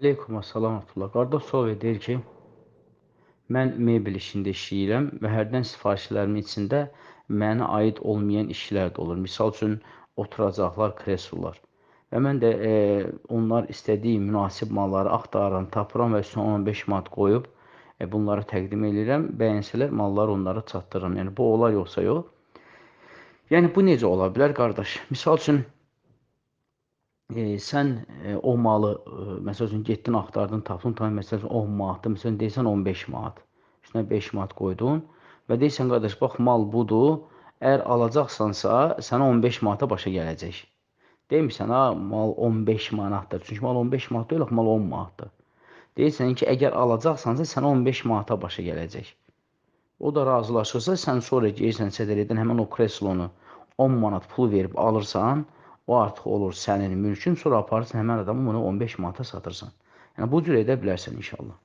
Aleykum assalam Abdullah. Qardaş sual deyir ki, mən mebel işində işləyirəm və hərdən sifarişlərimin içində mənə aid olmayan işlər də olur. Misal üçün, oturacaqlar, kreslolar. Və mən də onlar istədiyi münasib malları axtarıram, tapıram və üstünə 15 manat qoyub bunları təqdim edirəm. Bəyənsələr malları onlara çatdırıram. Yəni, bu olar yoxsa yox. Yəni, bu necə ola bilər, qardaş? Misal üçün, sən o malı, məsəl üçün, getdin, axtardın, tapdın, məsəl üçün, 10 manatdır, məsələn, deyirsən 15 manat. Üstünə 5 manat qoydun və deyirsən, qardaş, bax, mal budur, əgər alacaqsansa, sənə 15 manata başa gələcək. Demirsən, ha, mal 15 manatdır, çünki mal 15 manat deyil, mal 10 manatdır. Deyirsən ki, əgər alacaqsansa, sənə 15 manata başa gələcək. O da razılaşırsa, sən sonra geyirsən sədəliyyədən həmən o kreslonu 10 manat pul verib alırsan, o artıq olur sənin mülkün, sonra aparırsan həmən adamı bunu 15 manata satırsan. Yəni, bu cür edə bilərsən inşallah.